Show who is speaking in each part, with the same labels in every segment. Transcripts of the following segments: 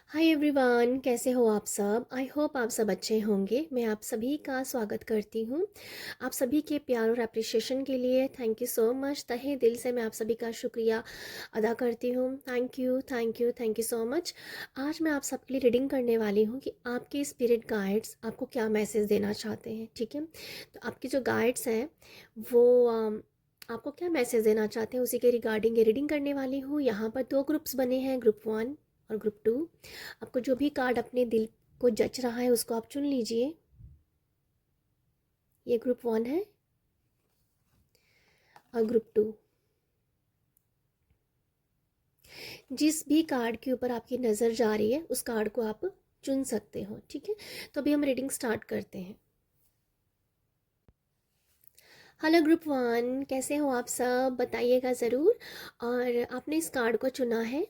Speaker 1: Hi everyone, कैसे हो आप सब। आई होप आप सब अच्छे होंगे। मैं आप सभी का स्वागत करती हूँ। आप सभी के प्यार और अप्रिशिएशन के लिए थैंक यू सो मच। तहे दिल से मैं आप सभी का शुक्रिया अदा करती हूँ। Thank you thank you thank you so much. आज मैं आप सबके लिए रीडिंग करने वाली हूँ कि आपके स्पिरिट गाइड्स आपको क्या मैसेज देना चाहते हैं। ठीक है, तो आपके जो गाइड्स हैं वो आपको क्या मैसेज देना चाहते हैं उसी के रिगार्डिंग ये रीडिंग करने वाली हूँ। यहाँ पर दो ग्रुप्स बने हैं, ग्रुप 1 और ग्रुप 2। आपको जो भी कार्ड अपने दिल को जच रहा है उसको आप चुन लीजिए। ये ग्रुप 1 है और ग्रुप 2। जिस भी कार्ड के ऊपर आपकी नज़र जा रही है उस कार्ड को आप चुन सकते हो। ठीक है, तो अभी हम रीडिंग स्टार्ट करते हैं। हेलो ग्रुप 1, कैसे हो आप सब, बताइएगा ज़रूर। और आपने इस कार्ड को चुना है।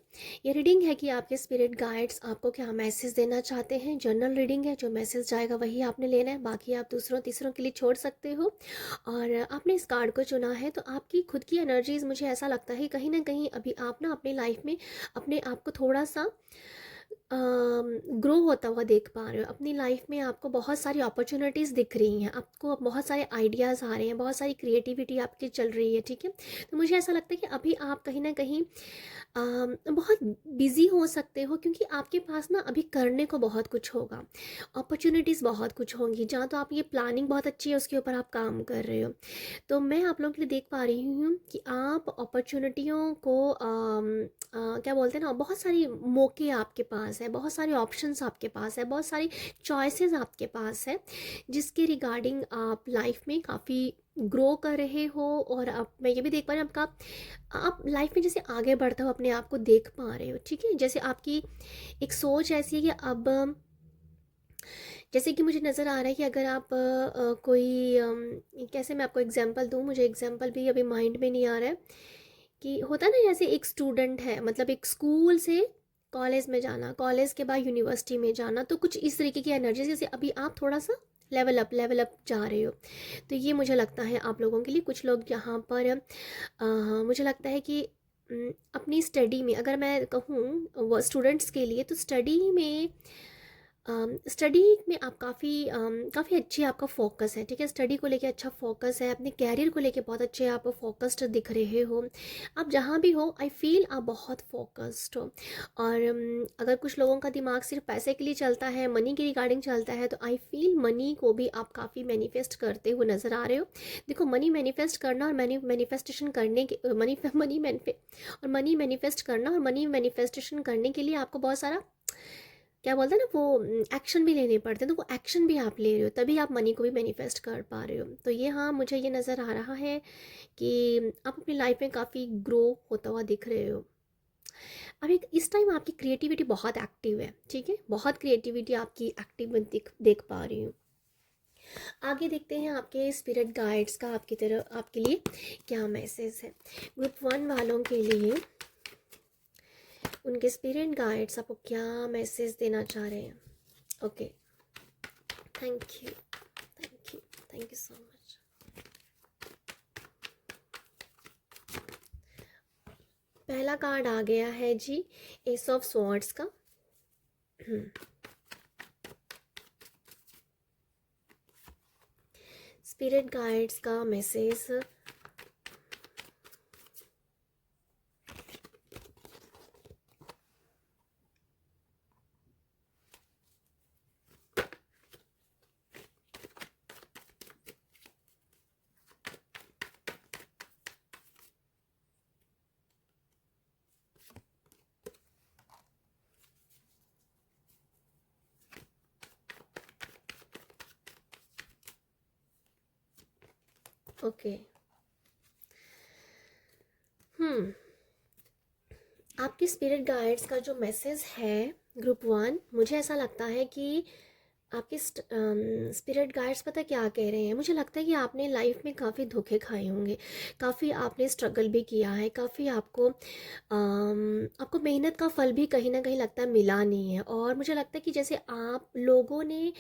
Speaker 1: ये रीडिंग है कि आपके स्पिरिट गाइड्स आपको क्या मैसेज देना चाहते हैं। जनरल रीडिंग है, जो मैसेज जाएगा वही आपने लेना है, बाकी आप दूसरों तीसरों के लिए छोड़ सकते हो। और आपने इस कार्ड को चुना है तो आपकी खुद की एनर्जीज, मुझे ऐसा लगता है कहीं ना कहीं अभी आप ना अपनी लाइफ में अपने आप को थोड़ा सा ग्रो होता हुआ देख पा रहे हो। अपनी लाइफ में आपको बहुत सारी अपॉर्चुनिटीज़ दिख रही हैं, आपको बहुत सारे आइडियाज़ आ रहे हैं, बहुत सारी क्रिएटिविटी आपकी चल रही है। ठीक है, तो मुझे ऐसा लगता है कि अभी आप कहीं ना कहीं बहुत बिज़ी हो सकते हो, क्योंकि आपके पास ना अभी करने को बहुत कुछ होगा, अपॉर्चुनिटीज़ बहुत कुछ होंगी। जहाँ तो आप ये प्लानिंग बहुत अच्छी है उसके ऊपर आप काम कर रहे हो। तो मैं आप लोगों के लिए देख पा रही हूँ कि आप अपॉर्चुनिटियों को क्या बोलते हैं ना, बहुत सारी मौके आपके पास है, बहुत सारे ऑप्शंस आपके पास है, बहुत सारी चॉइसेस आपके पास है, जिसके रिगार्डिंग आप लाइफ में काफ़ी ग्रो कर रहे हो। और आप, मैं ये भी देख पा रही हूँ आपका, आप लाइफ में जैसे आगे बढ़ता हो अपने आप को देख पा रहे हो। ठीक है, जैसे आपकी एक सोच ऐसी है कि अब जैसे कि मुझे नज़र आ रहा है कि अगर आप कोई कैसे मैं आपको एग्जांपल दूँ, मुझे एग्जांपल भी अभी माइंड में नहीं आ रहा है। कि होता है ना, जैसे एक स्टूडेंट है, मतलब एक स्कूल से कॉलेज में जाना, कॉलेज के बाद यूनिवर्सिटी में जाना, तो कुछ इस तरीके की एनर्जी, जैसे अभी आप थोड़ा सा लेवल अप जा रहे हो। तो ये मुझे लगता है आप लोगों के लिए, कुछ लोग यहाँ पर मुझे लगता है कि अपनी स्टडी में, अगर मैं कहूँ वो स्टूडेंट्स के लिए, तो स्टडी में आप काफ़ी अच्छी आपका फोकस है। ठीक है, स्टडी को लेके अच्छा फोकस है, अपने कैरियर को लेके बहुत अच्छे आप फोकस्ड दिख रहे हो। आप जहाँ भी हो, आई फील आप बहुत फोकस्ड हो। और अगर कुछ लोगों का दिमाग सिर्फ पैसे के लिए चलता है, मनी के रिगार्डिंग चलता है, तो आई फील मनी को भी आप काफ़ी मैनिफेस्ट करते हुए नज़र आ रहे हो। देखो, मनी मैनिफेस्ट करना और मैनिफेस्टेशन करने के मनी मैनिफेस्ट करना और मनी मैनिफेस्टेशन करने के लिए आपको बहुत सारा, क्या बोलते हैं ना, वो एक्शन भी लेने पड़ते हैं। तो वो एक्शन भी आप ले रहे हो, तभी आप मनी को भी मैनिफेस्ट कर पा रहे हो। तो ये, हाँ, मुझे ये नज़र आ रहा है कि आप अपनी लाइफ में काफ़ी ग्रो होता हुआ दिख रहे हो। अब एक इस टाइम आपकी क्रिएटिविटी बहुत एक्टिव है। ठीक है, बहुत क्रिएटिविटी आपकी एक्टिव मैं देख पा रही हूँ। आगे देखते हैं आपके स्पिरिट गाइड्स का आपकी तरह आपके लिए क्या मैसेज है। ग्रुप 1 वालों के लिए उनके स्पिरिट गाइड्स आपको क्या मैसेज देना चाह रहे हैं। Okay, thank you thank you thank you so much. पहला कार्ड आ गया है जी, एस ऑफ स्वॉर्ड्स का। स्पिरिट गाइड्स का मैसेज, ओके। आपके स्पिरिट गाइड्स का जो मैसेज है ग्रुप 1, मुझे ऐसा लगता है कि आपके स्पिरिट गाइड्स पता क्या कह रहे हैं। मुझे लगता है कि आपने लाइफ में काफ़ी धोखे खाए होंगे, काफ़ी आपने स्ट्रगल भी किया है, काफ़ी आपको मेहनत का फल भी कहीं ना कहीं लगता है मिला नहीं है। और मुझे लगता है कि जैसे आप लोगों ने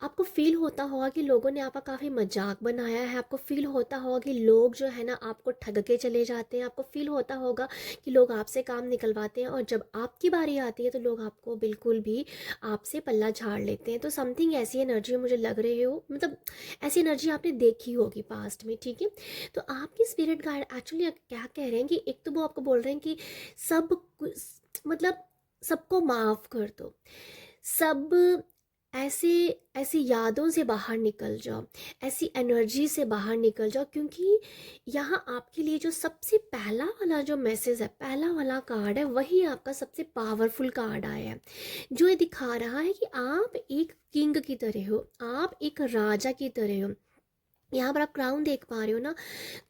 Speaker 1: आपको फील होता होगा कि लोगों ने आपका काफ़ी मजाक बनाया है, आपको फील होता होगा कि लोग जो है ना आपको ठग के चले जाते हैं, आपको फील होता होगा कि लोग आपसे काम निकलवाते हैं और जब आपकी बारी आती है तो लोग आपको बिल्कुल भी आपसे पल्ला झाड़ लेते हैं। तो समथिंग ऐसी एनर्जी मुझे लग रही हो, मतलब ऐसी एनर्जी आपने देखी होगी पास्ट में, ठीक है। तो आपकी स्पिरिट गाइड एक्चुअली क्या कह रहे हैं कि एक तो वो आपको बोल रहे हैं कि सब मतलब सबको माफ़ कर दो, सब ऐसे ऐसी यादों से बाहर निकल जाओ, ऐसी एनर्जी से बाहर निकल जाओ, क्योंकि यहाँ आपके लिए जो सबसे पहला वाला जो मैसेज है, पहला वाला कार्ड है, वही आपका सबसे पावरफुल कार्ड आया है, जो ये दिखा रहा है कि आप एक किंग की तरह हो, आप एक राजा की तरह हो। यहाँ पर आप क्राउन देख पा रहे हो ना,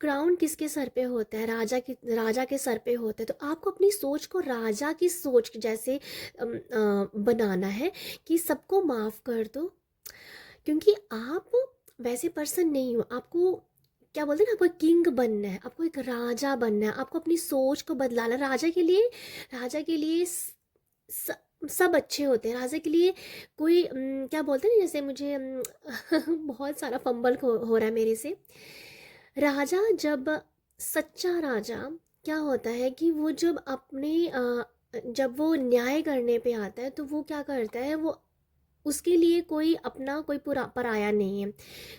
Speaker 1: क्राउन किसके सर पे होता है, राजा के सर पे होता है। तो आपको अपनी सोच को राजा की सोच जैसे बनाना है कि सबको माफ़ कर दो, क्योंकि आप वैसे पर्सन नहीं हो। आपको क्या बोलते हैं ना, आपको एक किंग बनना है, आपको एक राजा बनना है, आपको अपनी सोच को बदलाना। राजा के लिए सब अच्छे होते हैं। राजा के लिए कोई क्या बोलते हैं ना, जैसे मुझे बहुत सारा फंबल हो रहा है मेरे से। राजा जब सच्चा राजा क्या होता है कि वो जब वो न्याय करने पे आता है तो वो क्या करता है, वो उसके लिए कोई अपना कोई पुरा पराया नहीं है।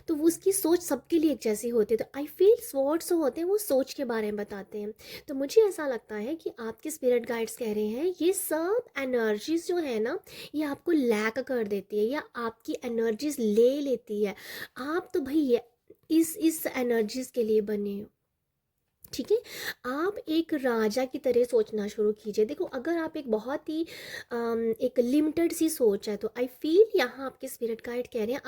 Speaker 1: तो वो उसकी सोच सबके लिए एक जैसी होती है। तो आई फील स्वॉट्स होते हैं वो सोच के बारे में बताते हैं। तो मुझे ऐसा लगता है कि आपके स्पिरिट गाइड्स कह रहे हैं ये सब एनर्जीज जो है ना, ये आपको लैक कर देती है या आपकी एनर्जीज ले लेती है। आप तो भाई इस एनर्जीज के लिए बने हो, ठीक है। आप एक राजा की तरह सोचना शुरू कीजिए। देखो, अगर आप एक बहुत ही एक लिमिटेड सी सोच है, तो आई फील यहाँ आपके स्पिरिट गाइड कह रहे हैं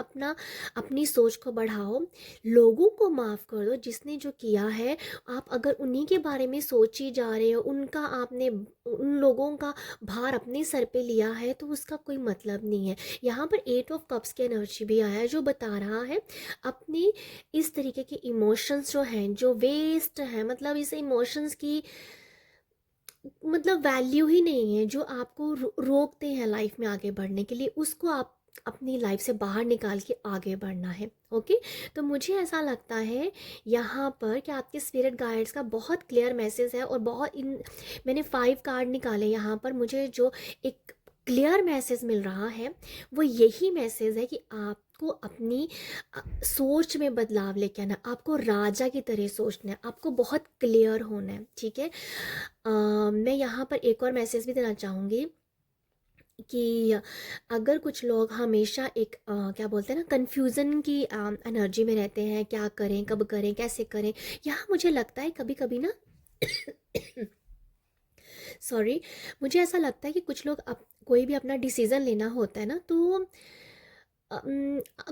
Speaker 1: अपनी सोच को बढ़ाओ, लोगों को माफ़ कर दो जिसने जो किया है। आप अगर उन्हीं के बारे में सोच ही जा रहे हो, उन लोगों का भार अपने सर पे लिया है, तो उसका कोई मतलब नहीं है। यहाँ पर 8 ऑफ कप्स की एनर्जी भी आया है, जो बता रहा है अपने इस तरीके के इमोशंस जो हैं, जो वेस्ट हैं, मतलब इस इमोशंस की मतलब वैल्यू ही नहीं है, जो आपको रोकते हैं लाइफ में आगे बढ़ने के लिए, उसको आप अपनी लाइफ से बाहर निकाल के आगे बढ़ना है। ओके। तो मुझे ऐसा लगता है यहाँ पर कि आपके स्पिरिट गाइड्स का बहुत क्लियर मैसेज है, और बहुत इन मैंने 5 कार्ड निकाले यहाँ पर। मुझे जो एक क्लियर मैसेज मिल रहा है वो यही मैसेज है कि आपको अपनी सोच में बदलाव लेके आना, आपको राजा की तरह सोचना है, आपको बहुत क्लियर होना है, ठीक है। मैं यहाँ पर एक और मैसेज भी देना चाहूँगी कि अगर कुछ लोग हमेशा एक क्या बोलते हैं ना, कन्फ्यूज़न की एनर्जी में रहते हैं, क्या करें, कब करें, कैसे करें। यहाँ मुझे लगता है कभी कभी ना सॉरी, मुझे ऐसा लगता है कि कुछ लोग कोई भी अपना डिसीज़न लेना होता है ना, तो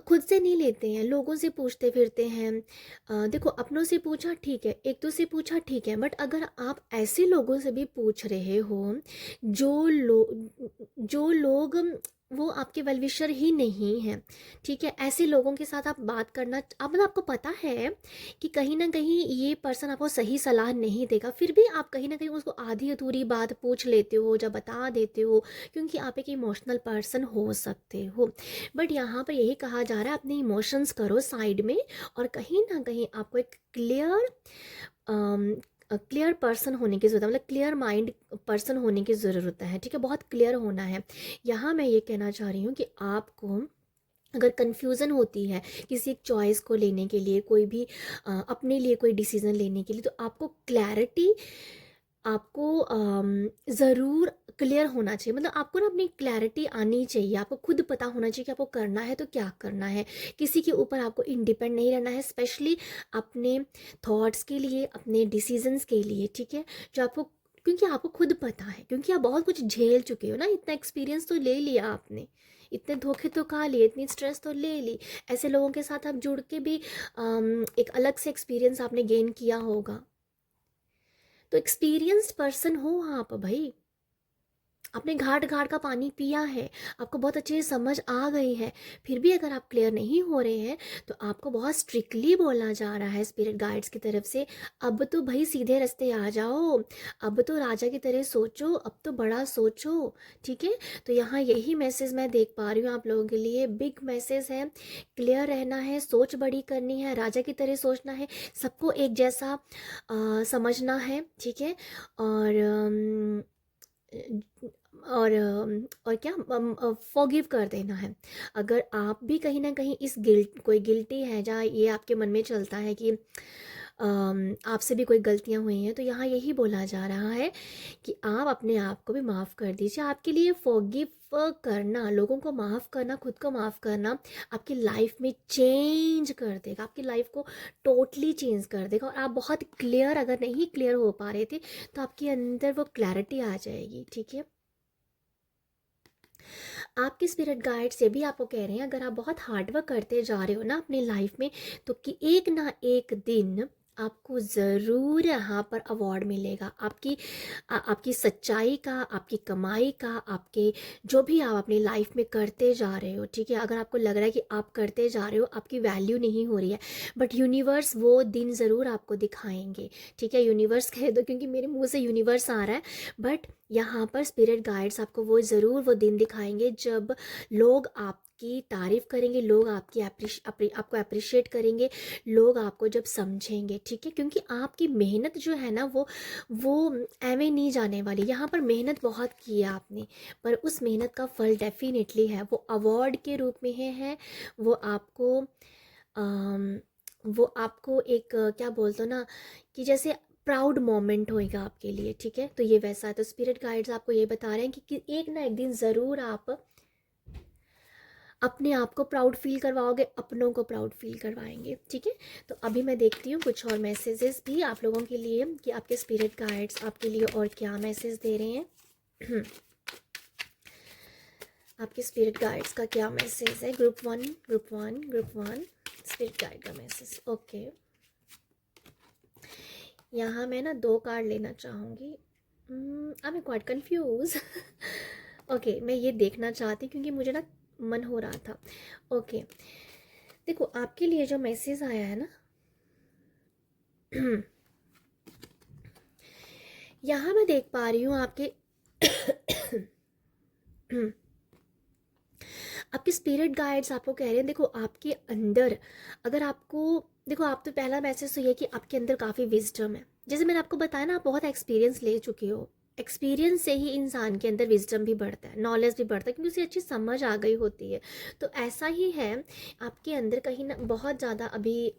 Speaker 1: खुद से नहीं लेते हैं, लोगों से पूछते फिरते हैं। देखो, अपनों से पूछा ठीक है, एक दो से पूछा ठीक है, बट अगर आप ऐसे लोगों से भी पूछ रहे हो जो लोग वो आपके वेलविशर ही नहीं हैं, ठीक है, ऐसे लोगों के साथ आप बात करना, आप मतलब आपको पता है कि कहीं ना कहीं ये पर्सन आपको सही सलाह नहीं देगा, फिर भी आप कहीं ना कहीं उसको आधी अधूरी बात पूछ लेते हो, जब बता देते हो, क्योंकि आप एक इमोशनल पर्सन हो सकते हो। बट यहाँ पर यही कहा जा रहा है, अपने इमोशंस करो साइड में, और कहीं ना कहीं आपको एक क्लियर पर्सन होने की ज़रूरत है, मतलब क्लियर माइंड पर्सन होने की ज़रूरत है, ठीक है, बहुत क्लियर होना है। यहाँ मैं ये कहना चाह रही हूँ कि आपको अगर कन्फ्यूज़न होती है किसी एक चॉइस को लेने के लिए, कोई भी अपने लिए कोई डिसीज़न लेने के लिए, तो आपको क्लैरिटी, आपको ज़रूर क्लियर होना चाहिए। मतलब आपको ना अपनी क्लैरिटी आनी चाहिए, आपको खुद पता होना चाहिए कि आपको करना है तो क्या करना है। किसी के ऊपर आपको इंडिपेंड नहीं रहना है, स्पेशली अपने थॉट्स के लिए, अपने डिसीजंस के लिए, ठीक है, जो आपको, क्योंकि आपको खुद पता है, क्योंकि आप बहुत कुछ झेल चुके हो ना, इतना एक्सपीरियंस तो ले लिया आपने, इतने धोखे तो खा लिए, इतनी स्ट्रेस तो ले ली, ऐसे लोगों के साथ आप जुड़ के भी एक अलग से एक्सपीरियंस आपने गेन किया होगा। तो एक्सपीरियंस्ड पर्सन हो आप भाई, आपने घाट घाट का पानी पिया है, आपको बहुत अच्छे से समझ आ गई है, फिर भी अगर आप क्लियर नहीं हो रहे हैं तो आपको बहुत स्ट्रिक्टली बोला जा रहा है स्पिरिट गाइड्स की तरफ से, अब तो भाई सीधे रास्ते आ जाओ, अब तो राजा की तरह सोचो, अब तो बड़ा सोचो। ठीक है, तो यहाँ यही मैसेज मैं देख पा रही हूँ आप लोगों के लिए, बिग मैसेज है, क्लियर रहना है, सोच बड़ी करनी है, राजा की तरह सोचना है, सबको एक जैसा समझना है। ठीक है, और और क्या, फॉरगिव कर देना है। अगर आप भी कहीं ना कहीं इस गिल्ट, कोई गिल्टी है जहाँ ये आपके मन में चलता है कि आपसे भी कोई गलतियाँ हुई हैं, तो यहाँ यही बोला जा रहा है कि आप अपने आप को भी माफ़ कर दीजिए। आपके लिए फॉरगिव करना, लोगों को माफ़ करना, खुद को माफ़ करना आपकी लाइफ में चेंज कर देगा, आपकी लाइफ को टोटली चेंज कर देगा। और आप बहुत क्लियर, अगर नहीं क्लियर हो पा रहे थे तो आपके अंदर वो क्लैरिटी आ जाएगी। ठीक है, आपके स्पिरिट गाइड्स ये भी आपको कह रहे हैं, अगर आप बहुत हार्डवर्क करते जा रहे हो ना अपनी लाइफ में, तो कि एक ना एक दिन आपको ज़रूर यहाँ पर अवार्ड मिलेगा। आपकी सच्चाई का, आपकी कमाई का, आपके जो भी आप अपनी लाइफ में करते जा रहे हो। ठीक है, अगर आपको लग रहा है कि आप करते जा रहे हो, आपकी वैल्यू नहीं हो रही है, बट यूनिवर्स वो दिन ज़रूर आपको दिखाएंगे। ठीक है, यूनिवर्स कह दो क्योंकि मेरे मुंह से यूनिवर्स आ रहा है, बट यहाँ पर स्पिरिट गाइड्स आपको वो ज़रूर वो दिन दिखाएंगे जब लोग आपकी तारीफ़ करेंगे, लोग आपको अप्रिशिएट करेंगे, लोग आपको जब समझेंगे। ठीक है, क्योंकि आपकी मेहनत जो है ना वो एवे नहीं जाने वाली। यहाँ पर मेहनत बहुत की है आपने, पर उस मेहनत का फल डेफिनेटली है, वो अवार्ड के रूप में है। वो आपको वो आपको एक क्या बोलते हो ना, कि जैसे प्राउड मोमेंट होएगा आपके लिए। ठीक है, तो ये वैसा है। तो स्पिरिट गाइड्स आपको ये बता रहे हैं कि एक ना एक दिन ज़रूर आप अपने आप को प्राउड फील करवाओगे, अपनों को प्राउड फील करवाएंगे। ठीक है, तो अभी मैं देखती हूँ कुछ और मैसेजेस भी आप लोगों के लिए कि आपके स्पिरिट गाइड्स आपके लिए और क्या मैसेज दे रहे हैं। आपके स्पिरिट गाइड्स का क्या मैसेज है? ग्रुप वन स्पिरिट गाइड का मैसेज। ओके, यहाँ मैं ना 2 कार्ड लेना चाहूँगी। I am quite confuse. Okay, मैं ये देखना चाहती क्योंकि मुझे ना मन हो रहा था। ओके, देखो आपके लिए जो मैसेज आया है ना, यहाँ मैं देख पा रही हूँ आपके आपके स्पिरिट गाइड्स आपको कह रहे हैं, देखो आपके अंदर, अगर आपको, देखो आप तो पहला मैसेज तो ये कि आपके अंदर काफ़ी विजडम है। जैसे मैंने आपको बताया ना, आप बहुत एक्सपीरियंस ले चुके हो, एक्सपीरियंस से ही इंसान के अंदर विजडम भी बढ़ता है, नॉलेज भी बढ़ता है, क्योंकि उसे अच्छी समझ आ गई होती है। तो ऐसा ही है, आपके अंदर कहीं ना बहुत ज़्यादा अभी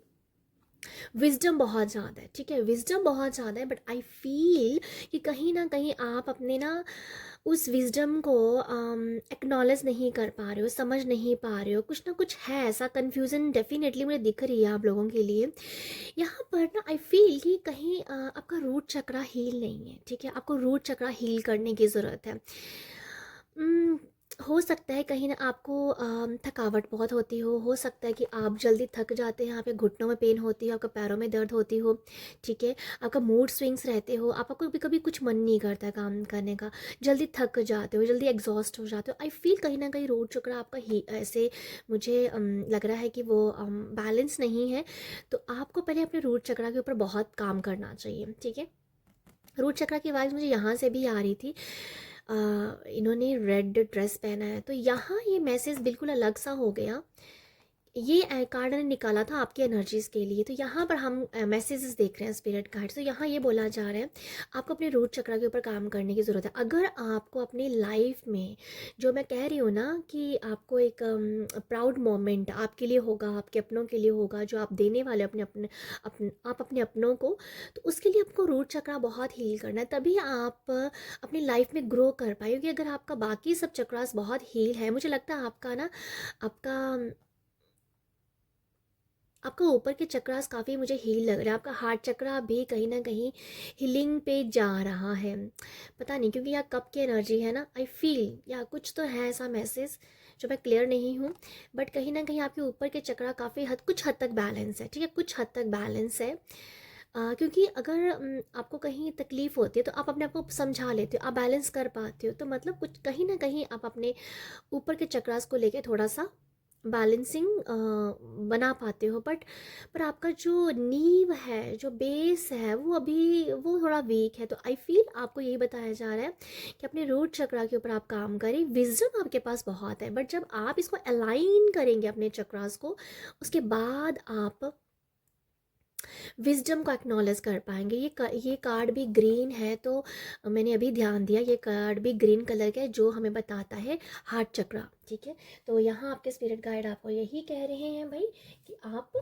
Speaker 1: विजडम बहुत ज़्यादा है। ठीक है, विजडम बहुत ज़्यादा है, बट आई फील कि कहीं ना कहीं आप अपने ना उस विजडम को एक्नॉलेज नहीं कर पा रहे हो, समझ नहीं पा रहे हो, कुछ ना कुछ है ऐसा, कन्फ्यूज़न डेफिनेटली मुझे दिख रही है आप लोगों के लिए। यहाँ पर ना आई फील कि कहीं आपका रूट चक्रा हील नहीं है। ठीक है, आपको रूट चक्रा हील करने की ज़रूरत है। उम, हो सकता है कहीं ना आपको थकावट बहुत होती हो सकता है कि आप जल्दी थक जाते हैं, यहाँ पे घुटनों में पेन होती है, आपका पैरों में दर्द होती हो। ठीक है, आपका मूड स्विंग्स रहते हो, आपका कभी कभी कुछ मन नहीं करता है काम करने का, जल्दी थक जाते हो, जल्दी एग्जॉस्ट हो जाते हो। आई फील कहीं ना कहीं रूट चक्र आपका ही ऐसे मुझे लग रहा है कि वो बैलेंस नहीं है। तो आपको पहले अपने रूट चक्र के ऊपर बहुत काम करना चाहिए। ठीक है, रूट चक्र की आवाज़ मुझे यहाँ से भी आ रही थी। इन्होंने रेड ड्रेस पहना है, तो यहाँ ये मैसेज बिल्कुल अलग सा हो गया। ये कार्ड ने निकाला था आपकी एनर्जीज़ के लिए। तो यहाँ पर हम मैसेजेस देख रहे हैं स्पिरिट कार्ड। तो यहाँ ये बोला जा रहा है आपको अपने रूट चक्र के ऊपर काम करने की ज़रूरत है। अगर आपको अपनी लाइफ में, जो मैं कह रही हूँ ना कि आपको एक प्राउड मोमेंट आपके लिए होगा, आपके अपनों के लिए होगा, जो आप देने वाले आप अपने अपनों को, तो उसके लिए आपको रूट चक्र बहुत हील करना है, तभी आप अपनी लाइफ में ग्रो कर पाएंगे। अगर आपका बाकी सब चक्रास बहुत हील है, मुझे लगता है आपका ना, आपका आपका ऊपर के चक्रास काफ़ी मुझे हील लग रहा है। आपका हार्ट चक्रा भी कहीं ना कहीं हीलिंग पे जा रहा है, पता नहीं क्योंकि यहाँ कप की एनर्जी है ना, आई फील या कुछ तो है ऐसा मैसेज जो मैं क्लियर नहीं हूँ, बट कहीं ना कहीं आपके ऊपर के चक्रा काफ़ी कुछ हद तक बैलेंस है। ठीक है, कुछ हद तक बैलेंस है। क्योंकि अगर आपको कहीं तकलीफ़ होती है तो आप अपने आप को समझा लेते हो, आप बैलेंस कर पाते हो, तो मतलब कुछ कहीं ना कहीं आप अपने ऊपर के चक्रास को लेके थोड़ा सा बैलेंसिंग बना पाते हो। बट पर आपका जो नींव है, जो बेस है, वो थोड़ा वीक है। तो आई फील आपको यही बताया जा रहा है कि अपने रूट चक्रा के ऊपर आप काम करें। विजडम आपके पास बहुत है, बट जब आप इसको अलाइन करेंगे अपने चक्रास को, उसके बाद आप विजडम को एक्नॉलेज कर पाएंगे। ये कार्ड भी ग्रीन है, तो मैंने अभी ध्यान दिया, ये कार्ड भी ग्रीन कलर का है, जो हमें बताता है हार्ट चक्रा। ठीक है, तो यहाँ आपके स्पिरिट गाइड आपको यही कह रहे हैं भाई कि आप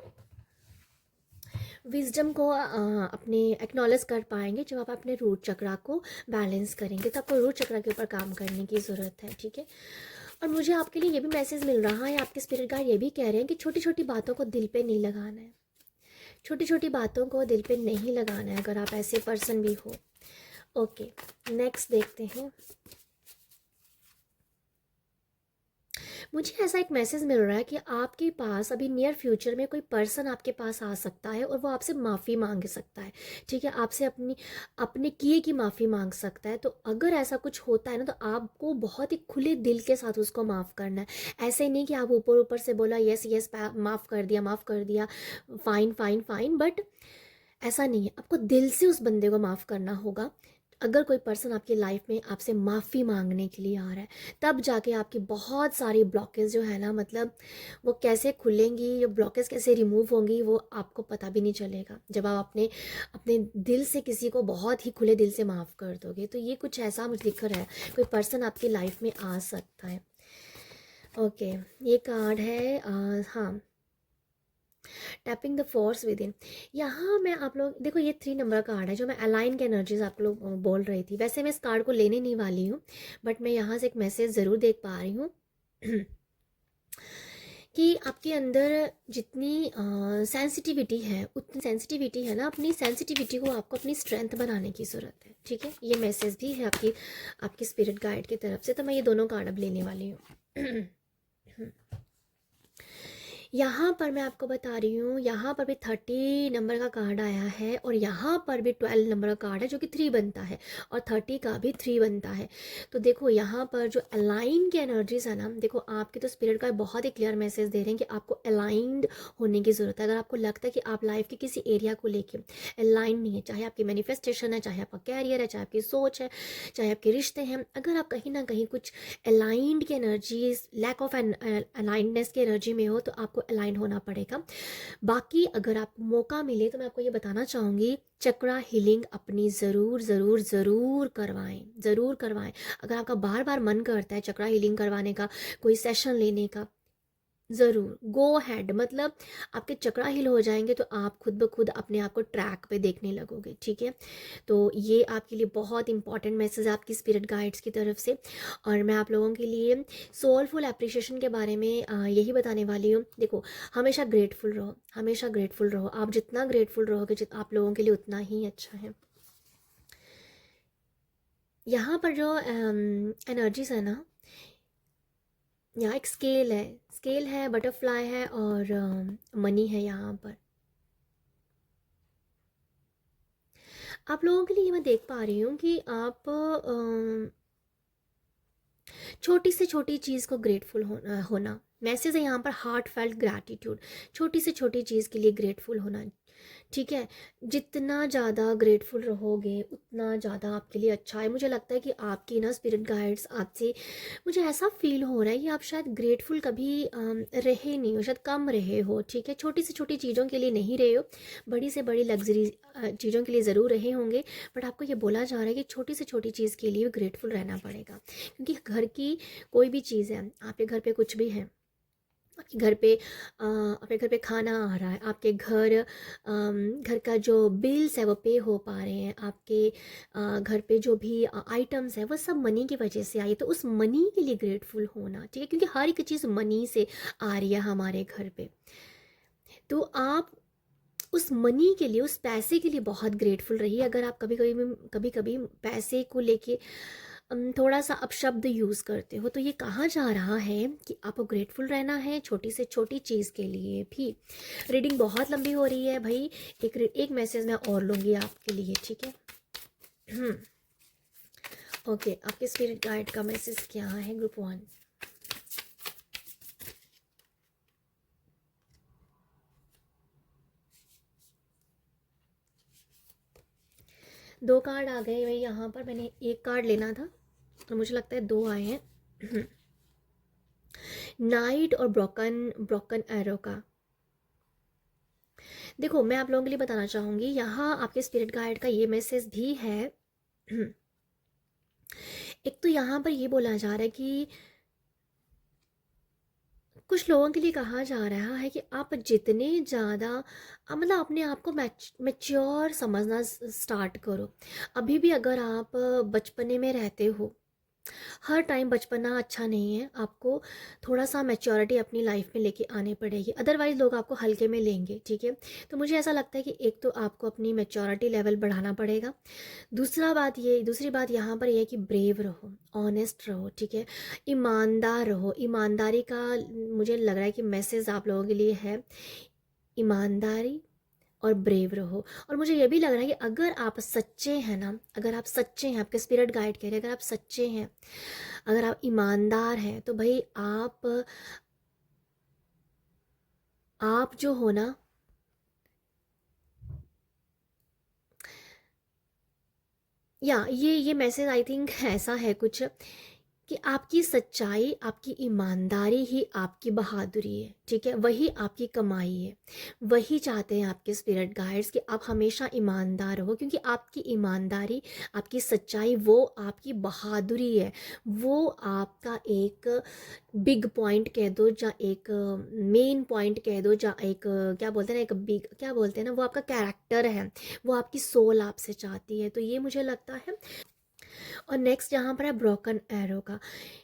Speaker 1: विजडम को अपने एक्नॉलेज कर पाएंगे जब आप अपने रूट चक्रा को बैलेंस करेंगे। तो आपको रूट चक्रा के ऊपर काम करने की ज़रूरत है। ठीक है, और मुझे आपके लिए ये भी मैसेज मिल रहा है, आपके स्पिरिट गाइड ये भी कह रहे हैं कि छोटी छोटी बातों को दिल पे नहीं लगाना है। छोटी छोटी बातों को दिल पे नहीं लगाना है, अगर आप ऐसे पर्सन भी हो। ओके, नेक्स्ट देखते हैं। मुझे ऐसा एक मैसेज मिल रहा है कि आपके पास अभी नियर फ्यूचर में कोई पर्सन आपके पास आ सकता है और वो आपसे माफ़ी मांग सकता है। ठीक है, आपसे अपनी अपने किए की माफ़ी मांग सकता है। तो अगर ऐसा कुछ होता है ना, तो आपको बहुत ही खुले दिल के साथ उसको माफ़ करना है। ऐसे नहीं कि आप ऊपर ऊपर से बोला यस यस माफ़ कर दिया, माफ़ कर दिया, फाइन फाइन फाइन, बट ऐसा नहीं है। आपको दिल से उस बंदे को माफ़ करना होगा। अगर कोई पर्सन आपकी लाइफ में आपसे माफ़ी मांगने के लिए आ रहा है, तब जाके आपकी बहुत सारी ब्लॉकेज जो है ना, मतलब वो कैसे खुलेंगी, ये ब्लॉकेज कैसे रिमूव होंगी, वो आपको पता भी नहीं चलेगा जब आप अपने अपने दिल से किसी को बहुत ही खुले दिल से माफ़ कर दोगे। तो ये कुछ ऐसा मुझे दिख रहा है, कोई पर्सन आपकी लाइफ में आ सकता है। ओके, ये कार्ड है हाँ, tapping the force with in. यहाँ मैं आप लोग देखो, ये 3 नंबर का कार्ड है जो मैं अलाइन के एनर्जीज आप लोग बोल रही थी। वैसे मैं इस कार्ड को लेने नहीं वाली हूँ, बट मैं यहाँ से एक मैसेज ज़रूर देख पा रही हूँ कि आपके अंदर जितनी सेंसिटिविटी है, उतनी सेंसिटिविटी है ना, अपनी सेंसिटिविटी को आपको अपनी स्ट्रेंथ बनाने की ज़रूरत है। ठीक है, ये मैसेज भी है आपकी आपकी स्पिरिट गाइड की तरफ से। तो मैं ये दोनों कार्ड अब लेने वाली हूँ यहाँ पर मैं आपको बता रही हूँ, यहाँ पर भी 30 नंबर का कार्ड आया है और यहाँ पर भी 12 नंबर का कार्ड है जो कि 3 बनता है, और 30 का भी 3 बनता है। तो देखो यहाँ पर जो अलाइन की एनर्जीज है ना, देखो आपके तो स्पिरिट का बहुत ही क्लियर मैसेज दे रहे हैं कि आपको अलाइंड होने की ज़रूरत है। अगर आपको लगता है कि आप लाइफ के किसी एरिया को लेके अलाइन नहीं है, चाहे आपकी मैनिफेस्टेशन है, चाहे आपका कैरियर है, चाहे आपकी सोच है, चाहे आपके रिश्ते हैं, अगर आप कहीं ना कहीं कुछ अलाइंड की एनर्जीज, लैक ऑफ अलाइंडनेस की एनर्जी में हो, तो आपको अलाइन होना पड़ेगा। बाकी अगर आपको मौका मिले तो मैं आपको ये बताना चाहूँगी, चक्रा हीलिंग अपनी ज़रूर ज़रूर ज़रूर करवाएं, ज़रूर करवाएं। अगर आपका बार बार मन करता है चक्रा हीलिंग करवाने का, कोई सेशन लेने का, ज़रूर गो हैड। मतलब आपके चक्रा हिल हो जाएंगे तो आप खुद ब खुद अपने आप को ट्रैक पे देखने लगोगे। ठीक है, तो ये आपके लिए बहुत इंपॉर्टेंट मैसेज है आपकी स्पिरिट गाइड्स की तरफ से। और मैं आप लोगों के लिए सोलफुल एप्रिशिएशन के बारे में यही बताने वाली हूँ। देखो, हमेशा ग्रेटफुल रहो, हमेशा ग्रेटफुल रहो। आप जितना ग्रेटफुल रहोगे आप लोगों के लिए उतना ही अच्छा है। यहाँ पर जो एनर्जीज है ना, यहाँ एक स्केल है, स्केल है, बटरफ्लाई है और मनी है। यहाँ पर आप लोगों के लिए मैं देख पा रही हूँ कि आप छोटी से छोटी चीज़ को ग्रेटफुल होना मैसेज है यहाँ पर, हार्ट फेल्ट ग्रैटिट्यूड, छोटी से छोटी चीज़ के लिए ग्रेटफुल होना। ठीक है, जितना ज़्यादा ग्रेटफुल रहोगे उतना ज़्यादा आपके लिए अच्छा है। मुझे लगता है कि आपकी ना स्पिरिट गाइड्स आपसे, मुझे ऐसा फील हो रहा है कि आप शायद ग्रेटफुल कभी रहे नहीं हो, शायद कम रहे हो। ठीक है, छोटी से छोटी चीज़ों के लिए नहीं रहे हो, बड़ी से बड़ी लग्जरी चीज़ों के लिए ज़रूर रहे होंगे, बट आपको ये बोला जा रहा है कि छोटी से छोटी चीज़ के लिए ग्रेटफुल रहना पड़ेगा। क्योंकि घर की कोई भी चीज़ है, आपके घर पे कुछ भी है, आपके घर पे आपके घर पे खाना आ रहा है, आपके घर का जो बिल्स है वो पे हो पा रहे हैं, आपके घर पे जो भी आइटम्स है वो सब मनी की वजह से आई है। तो उस मनी के लिए ग्रेटफुल होना, ठीक है, क्योंकि हर एक चीज़ मनी से आ रही है हमारे घर पे। तो आप उस मनी के लिए, उस पैसे के लिए बहुत ग्रेटफुल रहिए। अगर आप कभी कभी पैसे को लेके थोड़ा सा अपशब्द यूज़ करते हो। तो ये कहा जा रहा है कि आपको ग्रेटफुल रहना है छोटी से छोटी चीज़ के लिए भी। रीडिंग बहुत लंबी हो रही है भाई, एक मैसेज मैं और लूँगी आपके लिए, ठीक है। ओके, आपके स्पिरिट गाइड का मैसेज क्या है ग्रुप 1? दो कार्ड आ गए भाई यहाँ पर, मैंने एक कार्ड लेना था और मुझे लगता है दो आए हैं। नाइट और ब्रोकन ब्रोकन एरो का। देखो, मैं आप लोगों के लिए बताना चाहूँगी, यहाँ आपके स्पिरिट गाइड का ये मैसेज भी है। एक तो यहाँ पर ये बोला जा रहा है कि कुछ लोगों के लिए कहा जा रहा है कि आप जितने ज़्यादा मतलब अपने आप को मैच्योर समझना स्टार्ट करो। अभी भी अगर आप बचपने में रहते हो, हर टाइम बचपना अच्छा नहीं है, आपको थोड़ा सा मैच्योरिटी अपनी लाइफ में लेके आनी पड़ेगी, अदरवाइज लोग आपको हल्के में लेंगे, ठीक है। तो मुझे ऐसा लगता है कि एक तो आपको अपनी मैच्योरिटी लेवल बढ़ाना पड़ेगा। दूसरी बात यहाँ पर यह है कि ब्रेव रहो, ऑनेस्ट रहो, ठीक है, ईमानदार रहो। ईमानदारी का मुझे लग रहा है कि मैसेज आप लोगों के लिए है, ईमानदारी और ब्रेव रहो। और मुझे ये भी लग रहा है कि अगर आप सच्चे हैं ना, अगर आप सच्चे हैं, आपके स्पिरिट गाइड कह रहे हैं, अगर आप सच्चे हैं, अगर आप ईमानदार हैं, तो भाई आप जो हो ना, या ये मैसेज आई थिंक ऐसा है कुछ कि आपकी सच्चाई, आपकी ईमानदारी ही आपकी बहादुरी है, ठीक है, वही आपकी कमाई है। वही चाहते हैं आपके स्पिरिट गाइड्स कि आप हमेशा ईमानदार हो, क्योंकि आपकी ईमानदारी, आपकी सच्चाई वो आपकी बहादुरी है। वो आपका एक बिग पॉइंट कह दो, या एक मेन पॉइंट कह दो, या एक क्या बोलते हैं ना, एक बिग क्या बोलते हैं ना, वो आपका कैरेक्टर है, वो आपकी सोल आपसे चाहती है। तो ये मुझे लगता है। और नेक्स्ट यहाँ पर है ब्रोकन एरो का।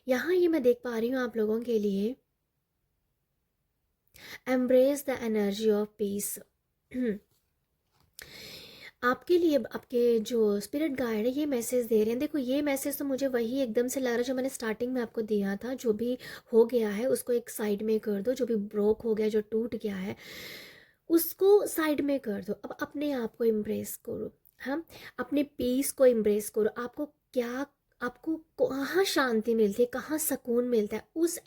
Speaker 1: यहाँ ये मैं देख पा रही हूँ आप लोगों के लिए, embrace the energy of peace. आपके लिए आपके जो स्पिरिट गाइड है ये मैसेज दे रहे हैं। देखो, ये मैसेज तो मुझे वही एकदम से लग रहा है जो मैंने स्टार्टिंग में आपको दिया था। जो भी हो गया है उसको एक साइड में कर दो, जो भी ब्रोक हो गया, जो टूट गया है, उसको साइड में कर दो। अब अपने आप को इम्प्रेस करो, हाँ, अपने पीस को इम्प्रेस करो। आपको कहाँ शांति मिलती है, कहाँ सुकून मिलता है, उस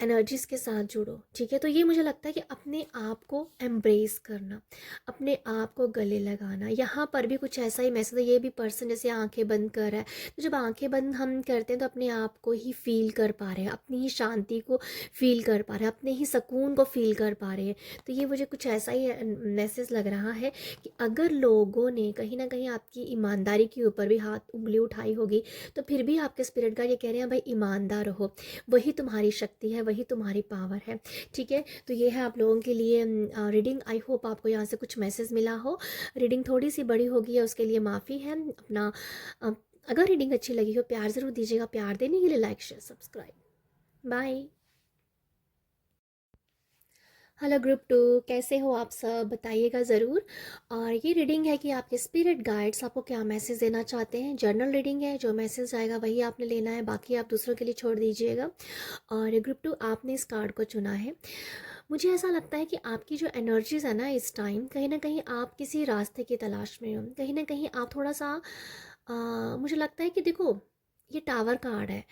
Speaker 1: एनर्जीज के साथ जुड़ो, ठीक है। तो ये मुझे लगता है कि अपने आप को एम्ब्रेस करना, अपने आप को गले लगाना। यहाँ पर भी कुछ ऐसा ही मैसेज है। ये भी पर्सन जैसे आंखें बंद कर रहा है, तो जब आंखें बंद हम करते हैं तो अपने आप को ही फील कर पा रहे हैं, अपनी ही शांति को फील कर पा रहे हैं, अपने ही सुकून को फील कर पा रहे हैं। तो ये मुझे कुछ ऐसा ही मैसेज लग रहा है कि अगर लोगों ने कहीं ना कहीं आपकी ईमानदारी के ऊपर भी हाथ उंगली उठाई होगी, तो फिर भी आपके स्पिरिट गाइड ये कह रहे हैं भाई ईमानदार रहो, वही तुम्हारी शक्ति है, वही तुम्हारी पावर है, ठीक है। तो ये है आप लोगों के लिए रीडिंग। आई होप आपको यहाँ से कुछ मैसेज मिला हो। रीडिंग थोड़ी सी बड़ी होगी है, उसके लिए माफ़ी है। अपना अगर रीडिंग अच्छी लगी हो प्यार ज़रूर दीजिएगा। प्यार देने के लिए like share subscribe. Bye. Hello group 2, कैसे हो आप सब, बताइएगा ज़रूर। और ये रीडिंग है कि आपके स्पिरिट गाइड्स आपको क्या मैसेज देना चाहते हैं। जर्नल रीडिंग है, जो मैसेज आएगा वही आपने लेना है, बाकी आप दूसरों के लिए छोड़ दीजिएगा। और ग्रुप 2, आपने इस कार्ड को चुना है। मुझे ऐसा लगता है कि आपकी जो एनर्जीज़ है ना इस टाइम, कहीं ना कहीं आप किसी रास्ते की तलाश में हो, कहीं ना कहीं आप थोड़ा सा मुझे लगता है कि देखो, ये टावर कार्ड है।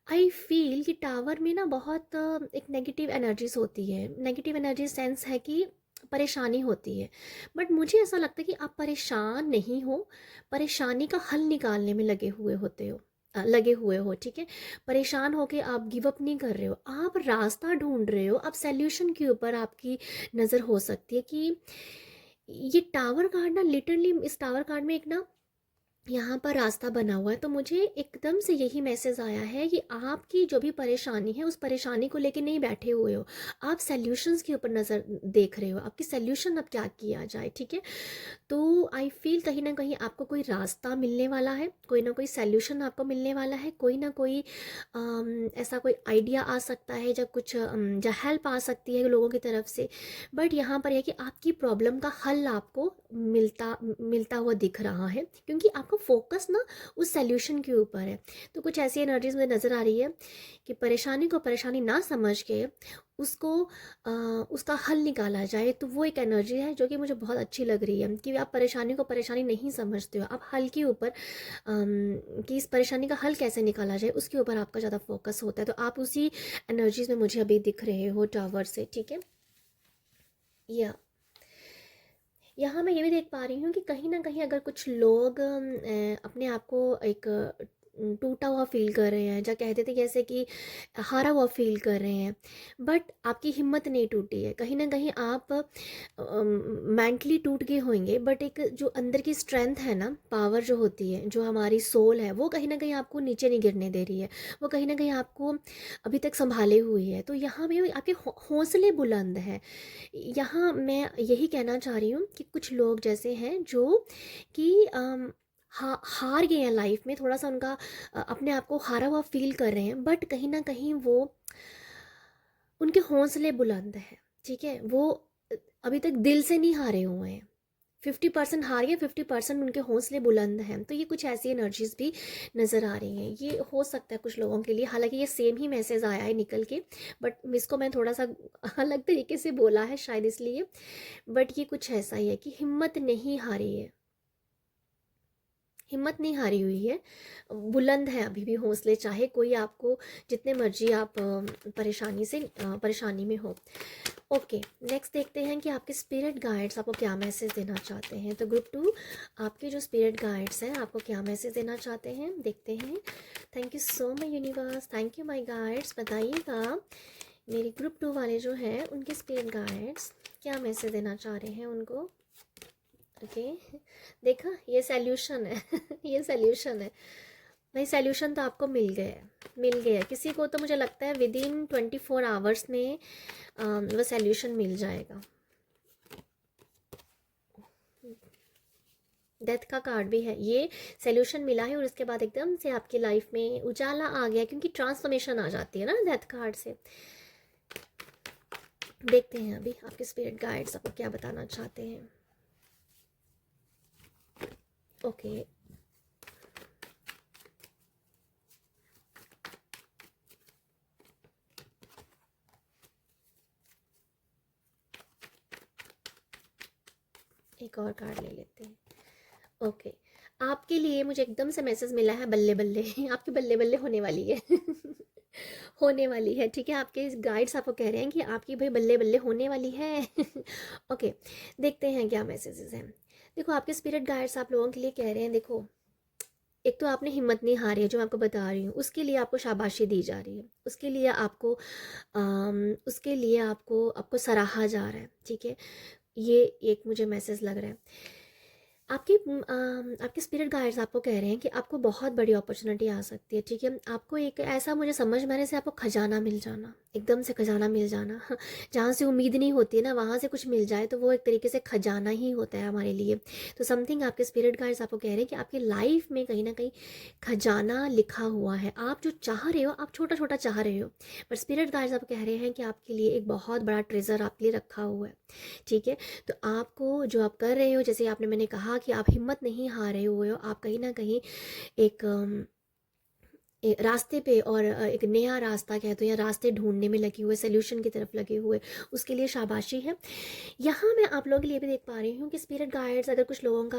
Speaker 1: आई फील कि टावर में ना बहुत एक नेगेटिव एनर्जीज होती है। नेगेटिव एनर्जी सेंस है कि परेशानी होती है। बट मुझे ऐसा लगता है कि आप परेशान नहीं हो, परेशानी का हल निकालने में लगे हुए हो, ठीक है। परेशान होके आप गिव अप नहीं कर रहे हो, आप रास्ता ढूंढ रहे हो, आप सल्यूशन के ऊपर आपकी नज़र हो सकती है। कि ये टावर कार्ड ना, लिटरली इस टावर कार्ड में एक ना यहाँ पर रास्ता बना हुआ है। तो मुझे एकदम से यही मैसेज आया है कि आपकी जो भी परेशानी है उस परेशानी को लेके नहीं बैठे हुए हो, आप सल्यूशंस के ऊपर नज़र देख रहे हो, आपकी सल्यूशन अब क्या किया जाए, ठीक है। तो आई फील कहीं ना कहीं आपको कोई रास्ता मिलने वाला है, कोई ना कोई सल्यूशन आपको मिलने वाला है, कोई ना कोई ऐसा कोई आइडिया आ सकता है, जब कुछ या हेल्प आ सकती है लोगों की तरफ से। बट यहाँ पर यह कि आपकी प्रॉब्लम का हल आपको मिलता मिलता हुआ दिख रहा है, क्योंकि आपको आपका फोकस ना उस सॉल्यूशन के ऊपर है। तो कुछ ऐसी एनर्जीज मुझे नज़र आ रही है कि परेशानी को परेशानी ना समझ के उसको उसका हल निकाला जाए। तो वो एक एनर्जी है जो कि मुझे बहुत अच्छी लग रही है कि आप परेशानी को परेशानी नहीं समझते हो, आप हल के ऊपर कि इस परेशानी का हल कैसे निकाला जाए उसके ऊपर आपका ज़्यादा फोकस होता है। तो आप उसी एनर्जीज में मुझे अभी दिख रहे हो टावर से, ठीक है। या यहाँ मैं ये भी देख पा रही हूँ कि कहीं ना कहीं अगर कुछ लोग अपने आप को एक टूटा हुआ फील कर रहे हैं, या कहते थे जैसे कि हारा हुआ फील कर रहे हैं, बट आपकी हिम्मत नहीं टूटी है। कहीं ना कहीं आप मेंटली टूट गए होंगे, बट एक जो अंदर की स्ट्रेंथ है ना, पावर जो होती है, जो हमारी सोल है, वो कहीं ना कहीं आपको नीचे नहीं गिरने दे रही है, वो कहीं ना कहीं आपको अभी तक संभाले हुई है। तो यहाँ भी आपके हौसले बुलंद हैं। यहाँ मैं यही कहना चाह रही हूँ कि कुछ लोग जैसे हैं जो कि हार गए हैं लाइफ में, थोड़ा सा उनका अपने आप को हारा हुआ फील कर रहे हैं, बट कहीं ना कहीं वो उनके हौसले बुलंद हैं, ठीक है। वो अभी तक दिल से नहीं हारे हुए हैं। 50% हार गए, 50% उनके हौसले बुलंद हैं। तो ये कुछ ऐसी एनर्जीज भी नज़र आ रही हैं। ये हो सकता है कुछ लोगों के लिए, हालांकि ये सेम ही मैसेज आया है निकल के, बट इसको मैं थोड़ा सा अलग तरीके से बोला है शायद इसलिए। बट ये कुछ ऐसा ही है कि हिम्मत नहीं हारी है, हिम्मत नहीं हारी हुई है, बुलंद है अभी भी हौसले, चाहे कोई आपको जितने मर्जी आप परेशानी में हो। ओके, नेक्स्ट देखते हैं कि आपके स्पिरिट गाइड्स आपको क्या मैसेज देना चाहते हैं। तो ग्रुप 2, आपके जो स्पिरिट गाइड्स हैं आपको क्या मैसेज देना चाहते हैं, देखते हैं। Thank you so much universe, thank you my guides. बताइएगा मेरे ग्रुप 2 वाले जो हैं उनके स्पिरिट गाइड्स क्या मैसेज देना चाह रहे हैं उनको। ओके, देखा, ये सॉल्यूशन है ये सॉल्यूशन है भाई, सॉल्यूशन तो आपको मिल गया है, मिल गया है। किसी को तो मुझे लगता है विद इन 24 आवर्स में वो सॉल्यूशन मिल जाएगा। डेथ का कार्ड भी है, ये सॉल्यूशन मिला है और उसके बाद एकदम से आपकी लाइफ में उजाला आ गया, क्योंकि ट्रांसफॉर्मेशन आ जाती है ना डेथ कार्ड से। देखते हैं अभी आपके स्पिरिट गाइड्स आपको क्या बताना चाहते हैं। ओके, एक और कार्ड ले लेते हैं। ओके, आपके लिए मुझे एकदम से मैसेज मिला है बल्ले बल्ले आपकी बल्ले बल्ले होने वाली है होने वाली है, ठीक है। आपके गाइड्स आपको कह रहे हैं कि आपकी भाई बल्ले बल्ले होने वाली है ओके, देखते हैं क्या मैसेजेस हैं। देखो, आपके स्पिरिट गाइड्स आप लोगों के लिए कह रहे हैं, देखो, एक तो आपने हिम्मत नहीं हारी है, जो मैं आपको बता रही हूँ, उसके लिए आपको शाबाशी दी जा रही है, उसके लिए आपको उसके लिए आपको आपको सराहा जा रहा है, ठीक है। ये एक मुझे मैसेज लग रहा है। आपके स्पिरिट गाइड्स आपको कह रहे हैं कि आपको बहुत बड़ी अपॉर्चुनिटी आ सकती है, ठीक है। आपको एक ऐसा, मुझे समझ में आने से आपको खजाना मिल जाना, एकदम से खजाना मिल जाना जहाँ से उम्मीद नहीं होती है ना, वहाँ से कुछ मिल जाए तो वो एक तरीके से खजाना ही होता है हमारे लिए। तो समथिंग आपके स्पिरिट गाइड्स आपको कह रहे हैं कि आपकी लाइफ में कहीं ना कहीं खजाना लिखा हुआ है। आप जो चाह रहे हो, आप छोटा छोटा चाह रहे हो, पर स्पिरिट गाइड्स आपको कह रहे हैं कि आपके लिए एक बहुत बड़ा ट्रेजर आपके लिए रखा हुआ है, ठीक है। तो आपको जो आप कर रहे हो, जैसे आपने मैंने कहा कि आप हिम्मत नहीं हार रहे हुए हो, आप कहीं ना कहीं एक रास्ते पे, और एक नया रास्ता कहते हो या रास्ते ढूंढने में लगे हुए, सोल्यूशन की तरफ लगे हुए, उसके लिए शाबाशी है। यहाँ मैं आप लोगों के लिए भी देख पा रही हूँ कि स्पिरिट गाइड्स, अगर कुछ लोगों का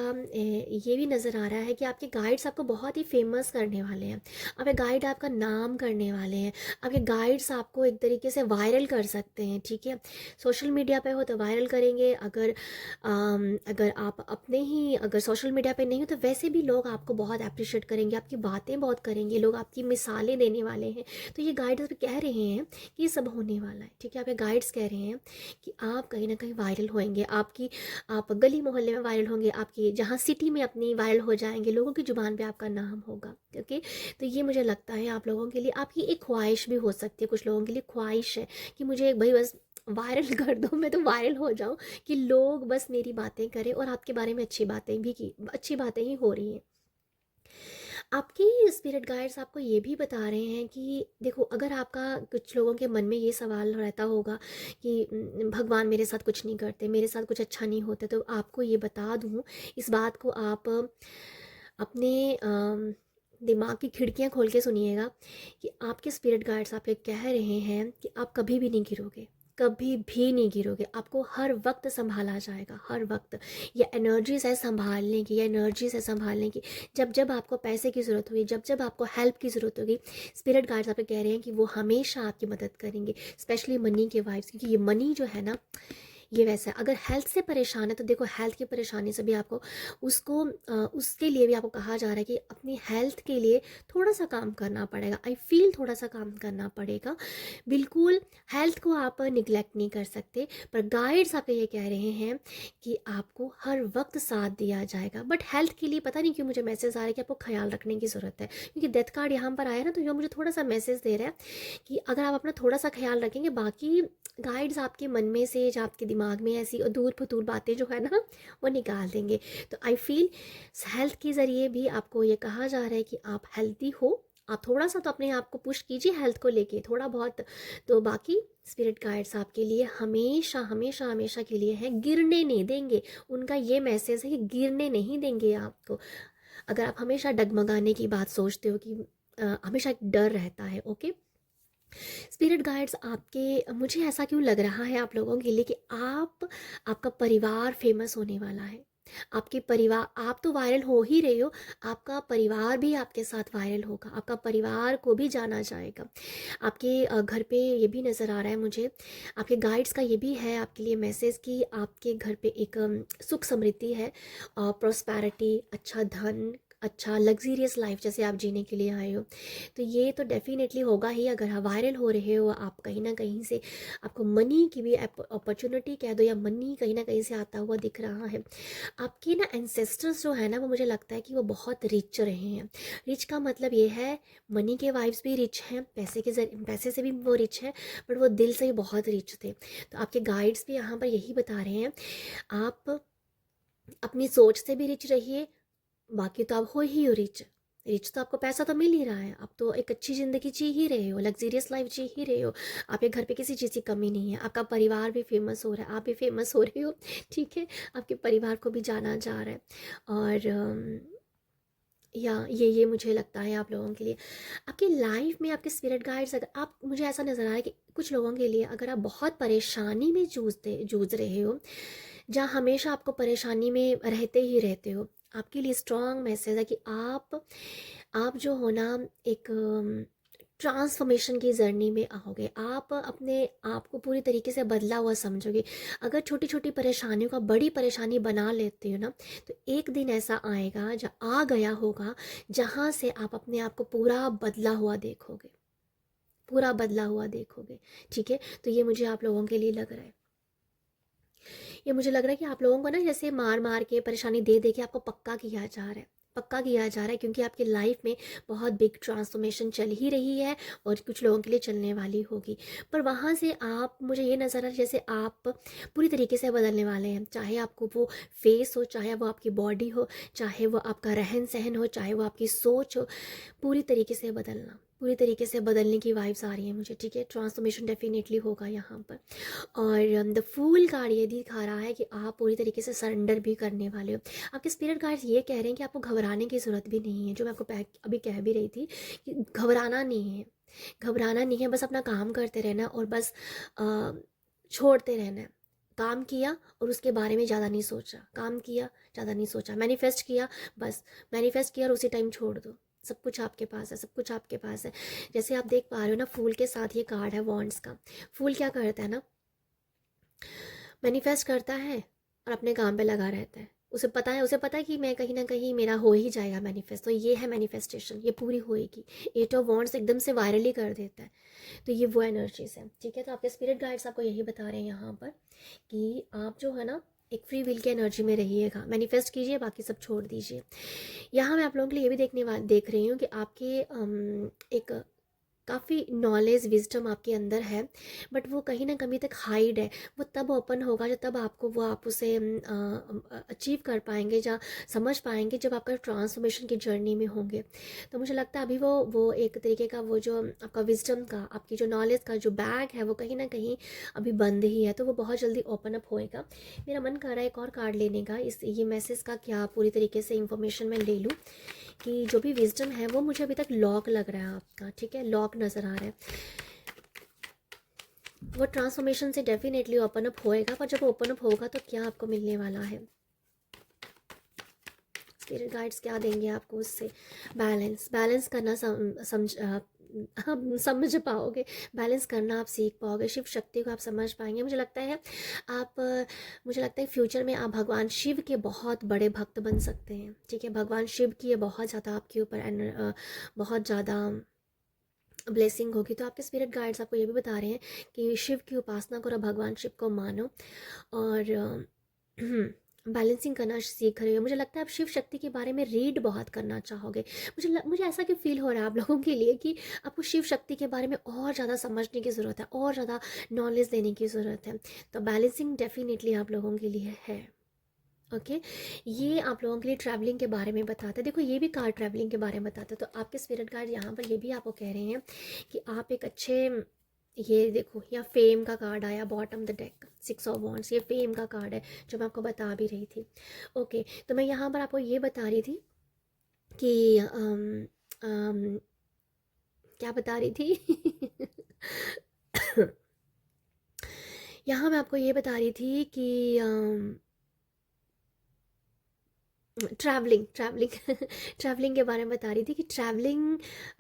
Speaker 1: ये भी नज़र आ रहा है कि आपके गाइड्स आपको बहुत ही फेमस करने वाले हैं, आपके गाइड आपका नाम करने वाले हैं, आपके गाइड्स आपको एक तरीके से वायरल कर सकते हैं, ठीक है। सोशल मीडिया पे हो तो वायरल करेंगे, अगर आप अपने ही अगर सोशल मीडिया पे नहीं हो तो वैसे भी लोग आपको बहुत अप्रिशिएट करेंगे, आपकी बातें बहुत करेंगे, लोग आपकी मिसालें देने वाले हैं। तो ये गाइड्स कह रहे हैं कि ये सब होने वाला है, ठीक है। आपके गाइड्स कह रहे हैं कि आप कहीं ना कहीं वायरल होएंगे, आप गली मोहल्ले में वायरल होंगे, आपकी जहाँ सिटी में अपनी वायरल हो जाएंगे, लोगों की ज़ुबान पे आपका नाम होगा, ओके। तो ये मुझे लगता है आप लोगों के लिए, आपकी एक ख्वाहिश भी हो सकती है, कुछ लोगों के लिए ख्वाहिश है कि मुझे भाई बस वायरल कर दो, मैं तो वायरल हो जाऊं, कि लोग बस मेरी बातें करें, और आपके बारे में अच्छी बातें ही हो रही हैं। आपके स्पिरिट गाइड्स आपको ये भी बता रहे हैं कि देखो, अगर आपका कुछ लोगों के मन में ये सवाल रहता होगा कि भगवान मेरे साथ कुछ नहीं करते, मेरे साथ कुछ अच्छा नहीं होता, तो आपको ये बता दूँ, इस बात को आप अपने दिमाग की खिड़कियां खोल के सुनिएगा कि आपके स्पिरिट गाइड्स आपके कह रहे हैं कि आप कभी भी नहीं गिरोगे, कभी भी नहीं गिरोगे। आपको हर वक्त संभाला जाएगा, हर वक्त। ये एनर्जीज है संभालने की, ये एनर्जीज है संभालने की। जब जब आपको पैसे की ज़रूरत होगी, जब जब आपको हेल्प की ज़रूरत होगी, स्पिरिट गाइड्स आपको कह रहे हैं कि वो हमेशा आपकी मदद करेंगे। स्पेशली मनी के वाइब्स, क्योंकि ये मनी जो है ना, ये वैसा है। अगर हेल्थ से परेशान है तो देखो, हेल्थ की परेशानी से भी आपको उसके लिए भी आपको कहा जा रहा है कि अपनी हेल्थ के लिए थोड़ा सा काम करना पड़ेगा। आई फील थोड़ा सा काम करना पड़ेगा। बिल्कुल हेल्थ को आप निगलेक्ट नहीं कर सकते, पर गाइड्स आपको ये कह रहे हैं कि आपको हर वक्त साथ दिया जाएगा। बट हेल्थ के लिए पता नहीं क्यों मुझे मैसेज आ रहा है कि आपको ख्याल रखने की ज़रूरत है, क्योंकि डेथ कार्ड यहाँ पर आया ना, तो ये मुझे थोड़ा सा मैसेज दे रहा है कि अगर आप अपना थोड़ा सा ख्याल रखेंगे, बाकी गाइड्स आपके मन में से, जो आपके दिमाग में ऐसी अधूर फतूर बातें जो है ना, वो निकाल देंगे। तो आई फील हेल्थ के ज़रिए भी आपको ये कहा जा रहा है कि आप हेल्दी हो। आप थोड़ा सा तो अपने आप को पुश कीजिए हेल्थ को लेके, थोड़ा बहुत। तो बाकी स्पिरिट गाइड्स आपके लिए हमेशा हमेशा हमेशा के लिए हैं, गिरने नहीं देंगे। उनका ये मैसेज है कि गिरने नहीं देंगे आपको। अगर आप हमेशा डगमगाने की बात सोचते हो कि हमेशा एक डर रहता है, ओके। स्पिरिट गाइड्स आपके, मुझे ऐसा क्यों लग रहा है आप लोगों के लिए कि आपका परिवार फेमस होने वाला है। आपके परिवार, आप तो वायरल हो ही रहे हो, आपका परिवार भी आपके साथ वायरल होगा, आपका परिवार को भी जाना जाएगा। आपके घर पे ये भी नज़र आ रहा है मुझे, आपके गाइड्स का ये भी है आपके लिए मैसेज कि आपके घर पे एक सुख समृद्धि है, प्रोस्पैरिटी, अच्छा धन, अच्छा लग्जीरियस लाइफ जैसे आप जीने के लिए आए हो। तो ये तो डेफिनेटली होगा ही। अगर आप वायरल हो रहे हो, आप कहीं ना कहीं से आपको मनी की भी अपॉर्चुनिटी कह दो, या मनी कहीं ना कहीं से आता हुआ दिख रहा है। आपके ना एंसेस्टर्स जो है ना, वो मुझे लगता है कि वो बहुत रिच रहे हैं। रिच का मतलब ये है, मनी के वाइब्स भी रिच हैं, पैसे से भी वो रिच हैं, बट वो दिल से ही बहुत रिच थे। तो आपके गाइड्स भी यहाँ पर यही बता रहे हैं, आप अपनी सोच से भी रिच रहिए। बाकी तो आप हो ही हो रिच। रिच तो आपको पैसा तो मिल ही रहा है, आप तो एक अच्छी ज़िंदगी जी ही रहे हो, लग्जीरियस लाइफ जी ही रहे हो। आपके घर पे किसी चीज़ की कमी नहीं है, आपका परिवार भी फेमस हो रहा है, आप भी फेमस हो रहे हो, ठीक है। आपके परिवार को भी जाना जा रहा है। और या ये मुझे लगता है आप लोगों के लिए, आपकी लाइफ में आपके स्पिरिट गाइड्स, अगर आप, मुझे ऐसा नज़र आ रहा है कि कुछ लोगों के लिए अगर आप बहुत परेशानी में जूझ रहे हो, जहाँ हमेशा आपको परेशानी में रहते ही रहते हो, आपके लिए स्ट्रॉन्ग मैसेज है कि आप जो हो ना, एक ट्रांसफॉर्मेशन की जर्नी में आओगे। आप अपने आप को पूरी तरीके से बदला हुआ समझोगे। अगर छोटी छोटी परेशानियों का बड़ी परेशानी बना लेते हो ना, तो एक दिन ऐसा आएगा, आ गया होगा, जहाँ से आप अपने आप को पूरा बदला हुआ देखोगे, पूरा बदला हुआ देखोगे, ठीक है। तो ये मुझे आप लोगों के लिए लग रहा है, ये मुझे लग रहा है कि आप लोगों को ना, जैसे मार मार के, परेशानी दे दे के आपको पक्का किया जा रहा है, पक्का किया जा रहा है, क्योंकि आपकी लाइफ में बहुत बिग ट्रांसफॉर्मेशन चल ही रही है, और कुछ लोगों के लिए चलने वाली होगी। पर वहाँ से आप, मुझे ये नज़र आ रहा है जैसे आप पूरी तरीके से बदलने वाले हैं। चाहे आपको वो फेस हो, चाहे वो आपकी बॉडी हो, चाहे वो आपका रहन सहन हो, चाहे वो आपकी सोच हो, पूरी तरीके से बदलना, पूरी तरीके से बदलने की वाइब्स आ रही हैं मुझे, ठीक है। ट्रांसफॉर्मेशन डेफिनेटली होगा यहाँ पर। और द फूल कार्ड ये दिखा रहा है कि आप पूरी तरीके से सरेंडर भी करने वाले हो। आपके स्पिरिट गाइड्स ये कह रहे हैं कि आपको घबराने की ज़रूरत भी नहीं है, जो मैं आपको अभी कह भी रही थी कि घबराना नहीं है, घबराना नहीं है। बस अपना काम करते रहना, और बस छोड़ते रहना है। काम किया और उसके बारे में ज़्यादा नहीं सोचा, काम किया, ज़्यादा नहीं सोचा, मैनिफेस्ट किया, बस मैनिफेस्ट किया और उसी टाइम छोड़ दो। सब कुछ आपके पास है, सब कुछ आपके पास है। जैसे आप देख पा रहे हो ना, फूल के साथ ये कार्ड है वॉन्ड्स का। फूल क्या करता है ना, मैनिफेस्ट करता है और अपने काम पे लगा रहता है। उसे पता है कि मैं कहीं ना कहीं मेरा हो ही जाएगा मैनिफेस्ट। तो ये है मैनिफेस्टेशन, ये पूरी होएगी। एट ऑफ वॉन्ड्स एकदम से वायरल ही कर देता है। तो ये वो एनर्जीज है, ठीक है। तो आपके स्पिरिट गाइड्स आपको यही बता रहे हैं यहाँ पर कि आप जो है ना, एक फ्री विल की एनर्जी में रहिएगा, मैनिफेस्ट कीजिए, बाकी सब छोड़ दीजिए। यहाँ मैं आप लोगों के लिए ये भी देख रही हूँ कि आपके एक काफ़ी नॉलेज विजडम आपके अंदर है, बट वो कहीं ना कहीं तक हाइड है। वो तब ओपन होगा जब तब आपको वो आप उसे अचीव कर पाएंगे या समझ पाएंगे जब आपका ट्रांसफॉर्मेशन की जर्नी में होंगे। तो मुझे लगता है अभी वो एक तरीके का वो जो आपका विजडम का, आपकी जो नॉलेज का जो बैग है वो कहीं ना कहीं अभी बंद ही है, तो वो बहुत जल्दी ओपन अप होएगा। मेरा मन कर रहा है एक और कार्ड लेने का, इस ये मैसेज का क्या पूरी तरीके से इंफॉर्मेशन मैं ले लूँ कि जो भी विजडम है वो मुझे अभी तक लॉक लग रहा है आपका, ठीक है, लॉक नज़र आ रहा है। वो ट्रांसफॉर्मेशन से डेफिनेटली ओपन अप होएगा, पर जब ओपन अप होगा तो क्या आपको मिलने वाला है, स्पिरिट गाइड्स क्या देंगे आपको उससे। बैलेंस, बैलेंस करना हम समझ पाओगे, बैलेंस करना आप सीख पाओगे, शिव शक्ति को आप समझ पाएंगे। मुझे लगता है आप मुझे लगता है फ्यूचर में आप भगवान शिव के बहुत बड़े भक्त बन सकते हैं, ठीक है। भगवान शिव की ये बहुत ज़्यादा आपके ऊपर बहुत ज़्यादा ब्लेसिंग होगी। तो आपके स्पिरिट गाइड्स आपको ये भी बता रहे हैं कि शिव की उपासना करो, भगवान शिव को मानो और बैलेंसिंग करना सीख रहे हो। मुझे लगता है आप शिव शक्ति के बारे में रीड बहुत करना चाहोगे। मुझे ऐसा कि फील हो रहा है आप लोगों के लिए कि आपको शिव शक्ति के बारे में और ज़्यादा समझने की ज़रूरत है, और ज़्यादा नॉलेज लेने की ज़रूरत है। तो बैलेंसिंग डेफिनेटली आप लोगों के लिए है। ओके, ये आप लोगों के लिए ट्रैवलिंग के बारे में बताता है। देखो ये भी कार्ड ट्रैवलिंग के बारे में बताता है, तो आपके स्पिरिट गाइड यहाँ पर ये भी आपको कह रहे हैं कि आप एक अच्छे, ये देखो यहाँ फेम का कार्ड आया bottom the deck, 6 of wands, ये फेम का कार्ड है जो मैं आपको बता भी रही थी। ओके, तो मैं यहाँ पर आपको ये बता रही थी कि क्या बता रही थी यहाँ मैं आपको ये बता रही थी कि ट्रैवलिंग ट्रैवलिंग ट्रैवलिंग के बारे में बता रही थी कि ट्रैवलिंग,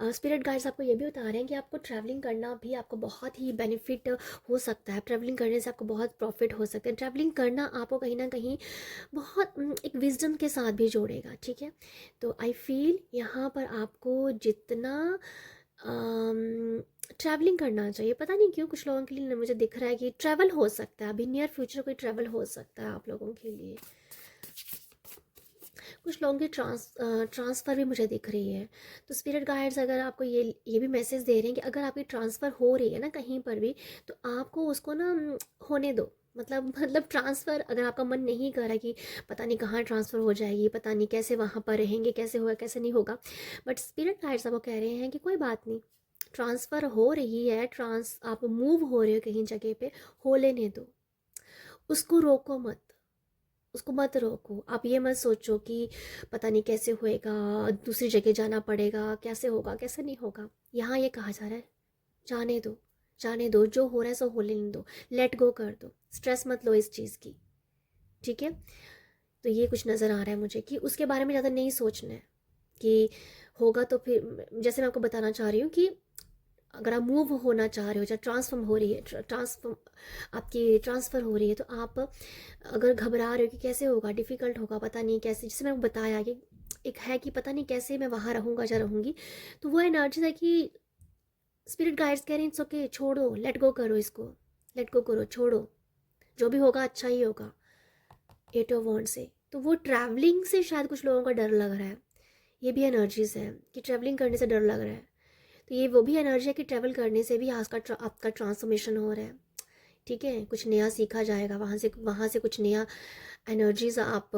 Speaker 1: स्पिरिट गाइड्स आपको ये भी बता रहे हैं कि आपको ट्रैवलिंग करना भी आपको बहुत ही बेनिफिट हो सकता है। ट्रैवलिंग करने से आपको बहुत प्रॉफिट हो सकता है। ट्रैवलिंग करना आपको कहीं ना कहीं बहुत एक विजडम के साथ भी जोड़ेगा, ठीक है। तो आई फील यहाँ पर आपको जितना ट्रैवलिंग करना चाहिए, पता नहीं क्यों कुछ लोगों के लिए मुझे दिख रहा है कि ट्रैवल हो सकता है, अभी नियर फ्यूचर कोई ट्रैवल हो सकता है आप लोगों के लिए। कुछ लोगों की ट्रांसफ़र भी मुझे दिख रही है। तो स्पिरिट गाइड्स अगर आपको ये भी मैसेज दे रहे हैं कि अगर आपकी ट्रांसफ़र हो रही है ना कहीं पर भी, तो आपको उसको ना होने दो। मतलब ट्रांसफ़र अगर आपका मन नहीं कर रहा कि पता नहीं कहाँ ट्रांसफ़र हो जाएगी, पता नहीं कैसे वहाँ पर रहेंगे, कैसे होगा कैसे नहीं होगा, बट स्पिरिट गाइड्स आपको कह रहे हैं कि कोई बात नहीं, ट्रांसफ़र हो रही है, आप मूव हो रहे हो कहीं जगह पे, हो लेने दो, उसको रोको मत, उसको मत रोको। आप ये मत सोचो कि पता नहीं कैसे होएगा, दूसरी जगह जाना पड़ेगा, कैसे होगा कैसे नहीं होगा। यहाँ ये कहा जा रहा है जाने दो, जाने दो, जो हो रहा है सो हो लेने दो, लेट गो कर दो, स्ट्रेस मत लो इस चीज़ की, ठीक है। तो ये कुछ नज़र आ रहा है मुझे कि उसके बारे में ज़्यादा नहीं सोचना है कि होगा तो फिर, जैसे मैं आपको बताना चाह रही हूँ कि अगर आप मूव होना चाह रहे हो या ट्रांसफॉर्म हो रही है, ट्रांसफॉर्म आपकी ट्रांसफ़र हो रही है, तो आप अगर घबरा रहे हो कि कैसे होगा, डिफ़िकल्ट होगा, पता नहीं कैसे, जैसे मैंने बताया कि एक है कि पता नहीं कैसे मैं वहाँ रहूँगा या रहूँगी, तो वो एनर्जी है कि स्पिरिट गाइड्स कह रहे हैं इट्स ओके, छोड़ो, लेट गो करो इसको, लेट गो करो, छोड़ो, जो भी होगा अच्छा ही होगा। 8 ऑफ वॉन्ड्स से तो वो ट्रैवलिंग से शायद कुछ लोगों का डर लग रहा है, ये भी एनर्जीज है कि ट्रैवलिंग करने से डर लग रहा है। तो ये वो भी एनर्जी है कि ट्रैवल करने से भी आज का आपका ट्रांसफॉर्मेशन हो रहा है, ठीक है, कुछ नया सीखा जाएगा, वहाँ से कुछ नया एनर्जीज आप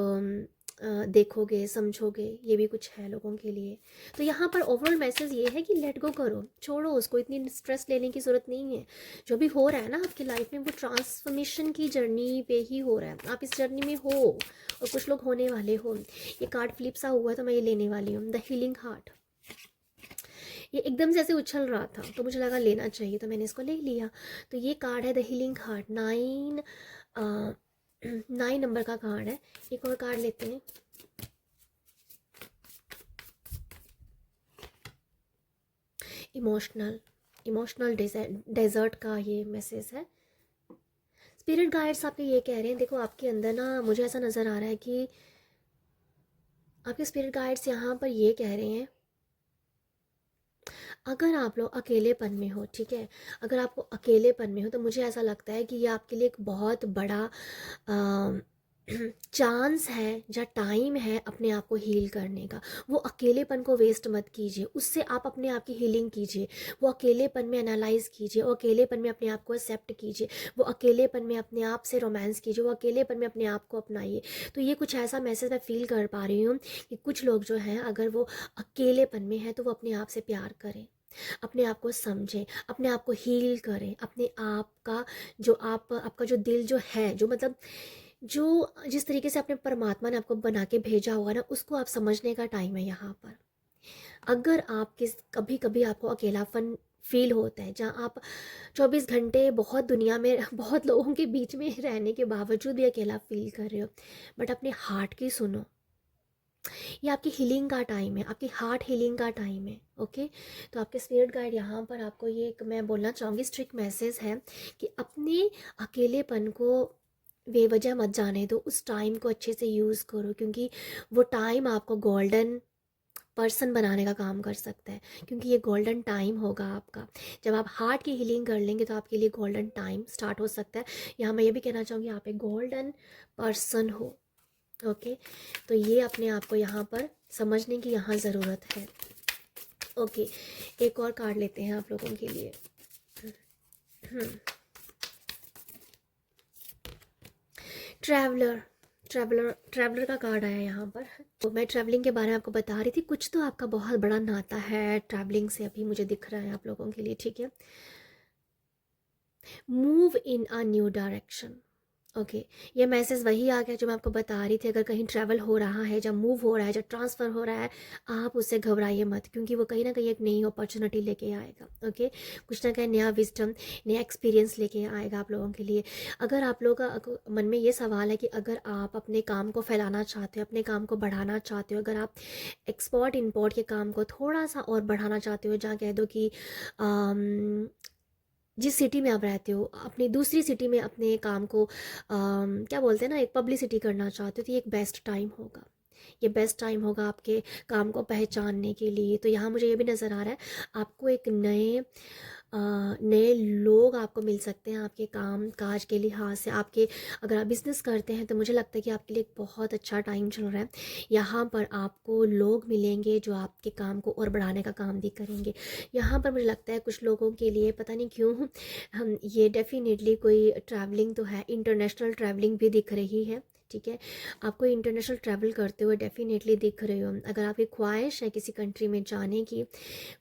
Speaker 1: देखोगे समझोगे, ये भी कुछ है लोगों के लिए। तो यहाँ पर ओवरऑल मैसेज ये है कि लेट गो करो, छोड़ो उसको, इतनी स्ट्रेस लेने की ज़रूरत नहीं है। जो भी हो रहा है ना आपकी लाइफ में वो ट्रांसफॉर्मेशन की जर्नी पे ही हो रहा है, आप इस जर्नी में हो और कुछ लोग होने वाले हो। ये कार्ड फ्लिप सा हुआ तो मैं ये लेने वाली हूँ, द हीलिंग हार्ट। ये एकदम से ऐसे उछल रहा था तो मुझे लगा लेना चाहिए, तो मैंने इसको ले लिया। तो ये कार्ड है द हीलिंग हार्ट, 9 नंबर का कार्ड है। एक और कार्ड लेते हैं। इमोशनल इमोशनल डेजर्ट का ये मैसेज है। स्पिरिट गाइड्स आपके ये कह रहे हैं, देखो आपके अंदर ना मुझे ऐसा नज़र आ रहा है कि आपके स्पिरिट गाइड्स यहाँ पर ये कह रहे हैं अगर आप लोग अकेलेपन में हो, ठीक है, अगर आपको अकेलेपन में हो तो मुझे ऐसा लगता है कि ये आपके लिए एक बहुत बड़ा चांस है या टाइम है अपने आप को हील करने का। वो अकेलेपन को वेस्ट मत कीजिए, उससे आप अपने आप की हीलिंग कीजिए। वो अकेलेपन में एनालाइज कीजिए, वो अकेलेपन में अपने आप को एक्सेप्ट कीजिए, वो अकेलेपन में अपने आप से रोमांस कीजिए, वो अकेलेपन में अपने आप को अपनाइए। तो ये कुछ ऐसा मैसेज मैं फील कर पा रही हूँ कि कुछ लोग जो हैं अगर वो अकेलेपन में हैं तो वो अपने आप से प्यार करें, अपने आप को समझें, अपने आप को हील करें, अपने आप का जो आपका जो दिल जो है, जो मतलब जो जिस तरीके से अपने परमात्मा ने आपको बना के भेजा हुआ ना, उसको आप समझने का टाइम है यहाँ पर। अगर आप कभी कभी आपको अकेलापन फील होता है, जहाँ आप 24 घंटे बहुत दुनिया में बहुत लोगों के बीच में रहने के बावजूद भी अकेला फील कर रहे हो, बट अपने हार्ट की सुनो। ये आपकी हीलिंग का टाइम है, आपकी हार्ट हीलिंग का टाइम है। ओके, तो आपके स्पिरिट गाइड यहाँ पर आपको ये एक मैं बोलना चाहूँगी स्ट्रिक्ट मैसेज है कि अपने अकेलेपन को बेवजह मत जाने दो, उस टाइम को अच्छे से यूज़ करो, क्योंकि वो टाइम आपको गोल्डन पर्सन बनाने का काम कर सकता है। क्योंकि ये गोल्डन टाइम होगा आपका, जब आप हार्ट की हीलिंग कर लेंगे तो आपके लिए गोल्डन टाइम स्टार्ट हो सकता है। यहाँ मैं ये भी कहना चाहूँगी आप एक गोल्डन पर्सन हो। ओके, तो ये अपने आप को यहाँ पर समझने की यहाँ ज़रूरत है। ओके, एक और कार्ड लेते हैं आप लोगों के लिए। ट्रैवलर, ट्रैवलर का कार्ड आया यहाँ पर। तो मैं ट्रैवलिंग के बारे में आपको बता रही थी, कुछ तो आपका बहुत बड़ा नाता है ट्रैवलिंग से, अभी मुझे दिख रहा है आप लोगों के लिए। ठीक है, move in a new direction. Okay, ये मैसेज वही आ गया जो मैं आपको बता रही थी। अगर कहीं ट्रैवल हो रहा है, जब मूव हो रहा है, जब ट्रांसफ़र हो रहा है, आप उससे घबराइए मत, क्योंकि वो कहीं ना कहीं एक नई अपॉर्चुनिटी लेके आएगा। ओके, कुछ ना कहीं नया विजडम, नया एक्सपीरियंस लेके आएगा आप लोगों के लिए। अगर आप लोगों का मन में ये सवाल है कि अगर आप अपने काम को फैलाना चाहते हो, अपने काम को बढ़ाना चाहते हो, अगर आप एक्सपोर्ट इम्पोर्ट के काम को थोड़ा सा और बढ़ाना चाहते हो, जहाँ कह दो कि जिस सिटी में आप रहते हो, अपनी दूसरी सिटी में अपने काम को क्या बोलते हैं ना, एक पब्लिसिटी करना चाहते हो, तो ये एक बेस्ट टाइम होगा। ये बेस्ट टाइम होगा आपके काम को पहचानने के लिए। तो यहाँ मुझे ये भी नज़र आ रहा है आपको एक नए लोग आपको मिल सकते हैं आपके काम काज के लिहाज से। आपके अगर आप बिज़नेस करते हैं तो मुझे लगता है कि आपके लिए एक बहुत अच्छा टाइम चल रहा है। यहाँ पर आपको लोग मिलेंगे जो आपके काम को और बढ़ाने का काम भी करेंगे। यहाँ पर मुझे लगता है कुछ लोगों के लिए पता नहीं क्यों हम ये डेफिनेटली कोई ट्रैवलिंग तो है, इंटरनेशनल ट्रैवलिंग भी दिख रही है। ठीक है, आपको इंटरनेशनल ट्रैवल करते हुए डेफिनेटली दिख रहे हो। अगर आपकी ख्वाहिश है किसी कंट्री में जाने की,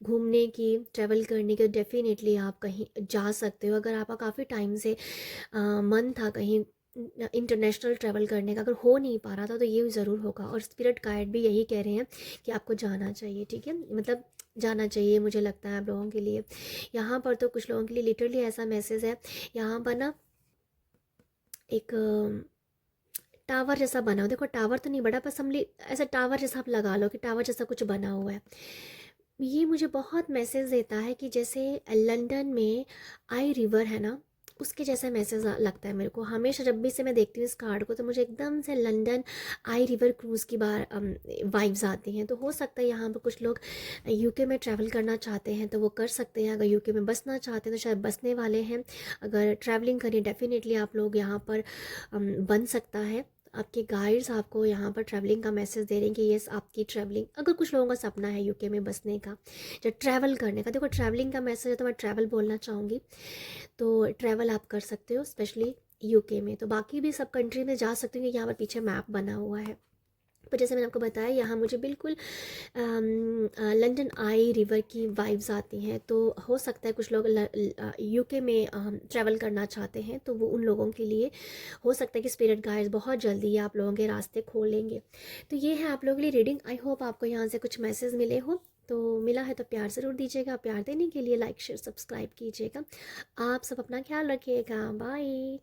Speaker 1: घूमने की, ट्रैवल करने की, डेफिनेटली आप कहीं जा सकते हो। अगर आपका काफ़ी टाइम से मन था कहीं इंटरनेशनल ट्रैवल करने का, अगर हो नहीं पा रहा था, तो ये ज़रूर होगा। और स्पिरिट गाइड भी यही कह रहे हैं कि आपको जाना चाहिए। ठीक है, मतलब जाना चाहिए मुझे लगता है आप लोगों के लिए। यहाँ पर तो कुछ लोगों के लिए लिटरली ऐसा मैसेज है, यहाँ पर ना एक टावर जैसा बना हो। देखो टावर तो नहीं बड़ा, बस हम ऐसा टावर जैसा आप लगा लो कि टावर जैसा कुछ बना हुआ है। ये मुझे बहुत मैसेज देता है कि जैसे लंदन में आई रिवर है ना, उसके जैसा मैसेज लगता है मेरे को हमेशा। जब भी से मैं देखती हूँ इस कार्ड को तो मुझे एकदम से लंदन आई रिवर क्रूज़ की बार वाइब्स आती हैं। तो हो सकता है यहाँ पर कुछ लोग यूके में ट्रैवल करना चाहते हैं तो वो कर सकते हैं। अगर यूके में बसना चाहते हैं तो शायद बसने वाले हैं। अगर ट्रैवलिंग करें डेफिनेटली आप लोग यहाँ पर बन सकता है। आपके गाइड्स आपको यहाँ पर ट्रैवलिंग का मैसेज दे रहे हैं कि यस आपकी ट्रैवलिंग, अगर कुछ लोगों का सपना है यूके में बसने का, जो ट्रैवल करने का, देखो ट्रैवलिंग का मैसेज है तो मैं ट्रैवल बोलना चाहूँगी। तो ट्रैवल आप कर सकते हो स्पेशली यूके में। तो बाकी भी सब कंट्री में जा सकते हो क्योंकि यहाँ पर पीछे मैप बना हुआ है। पर जैसे मैंने आपको बताया यहाँ मुझे बिल्कुल लंदन आई रिवर की वाइब्स आती हैं। तो हो सकता है कुछ लोग यूके में ट्रैवल करना चाहते हैं तो वो उन लोगों के लिए हो सकता है कि स्पिरिट गाइड्स बहुत जल्दी ये आप लोगों के रास्ते खोलेंगे। तो ये है आप लोगों के लिए रीडिंग। आई होप आपको यहाँ से कुछ मैसेज मिले हो। तो मिला है तो प्यार ज़रूर दीजिएगा। प्यार देने के लिए लाइक शेयर सब्सक्राइब कीजिएगा। आप सब अपना ख्याल रखिएगा। बाय।